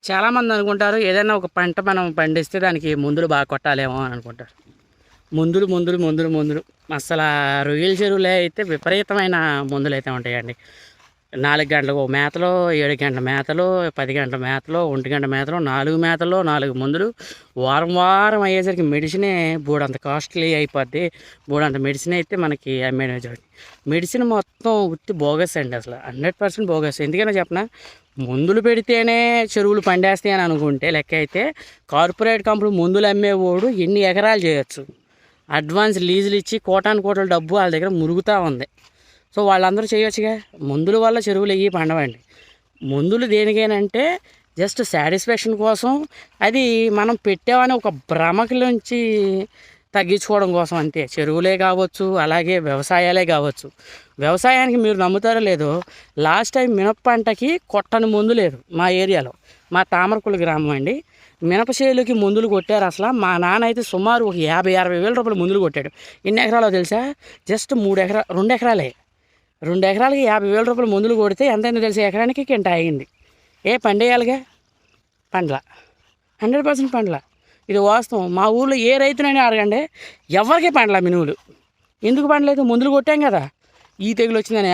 చాలామంది అనుకుంటారు ఏదైనా ఒక పంట మనం పండిస్తే దానికి మందులు బాగా కొట్టాలేమో అని అనుకుంటారు. మందులు అసలు రొయ్యల చెరువులే అయితే విపరీతమైన మందులు అయితే ఉంటాయండి. 4 గంటలకు ఒక మేతలో, 7 గంటల మేతలో, 10 గంటల మేతలో, 1 గంట మేతలో, 4 మేతల్లో 4 మందులు. వారం అయ్యేసరికి మెడిసినే బోడంత కాస్ట్లీ అయిపోద్ది. బోడంత మెడిసిన్ అయితే మనకి అమ్మేయడం జరుగుతుంది. మెడిసిన్ మొత్తం ఉత్తి బోగస్ అండి, అసలు 100% బోగస్. ఎందుకైనా చెప్పనా, మందులు పెడితేనే చెరువులు పండేస్తాయి అని అనుకుంటే లెక్క అయితే కార్పొరేట్ కంపెనీ మందులు అమ్మేవాడు ఎన్ని ఎకరాలు చేయొచ్చు. అడ్వాన్స్ లీజులు ఇచ్చి కోటాను డబ్బు వాళ్ళ దగ్గర మురుగుతూ ఉంది. సో వాళ్ళందరూ చేయొచ్చుగా. మందుల వల్ల చెరువులు అయ్యి పండవండి. మందులు దేనికేనంటే జస్ట్ సాటిస్ఫాక్షన్ కోసం, అది మనం పెట్టామని ఒక భ్రమకులోంచి తగ్గించుకోవడం కోసం అంతే. చెరువులే కావచ్చు, అలాగే వ్యవసాయాలే కావచ్చు. వ్యవసాయానికి మీరు నమ్ముతారో లేదో, లాస్ట్ టైం మినప పంటకి కొట్టని మందు లేదు మా ఏరియాలో. మా తామరకుల గ్రామం అండి. మినప చేలుకి మందులు కొట్టారు. అసలు మా నాన్న అయితే సుమారు ఒక 50-60 వేల రూపాయలు మందులు కొట్టాడు. ఎన్ని ఎకరాలో తెలుసా? జస్ట్ 2 ఎకరాలే. 2 ఎకరాలకి 50,000 రూపాయలు మందులు కొడితే ఎంతైందో తెలిసి ఎకరానికి కింట అయింది. పండేయాలిగా, పండ్ల 100% పండ్ల. ఇది వాస్తవం. మా ఊళ్ళో ఏ రైతునైనా అడగండి, ఎవరికి పండ్ల మినువులు. ఎందుకు పండలేదు? మందులు కొట్టాం కదా. ఈ తెగులు వచ్చిందని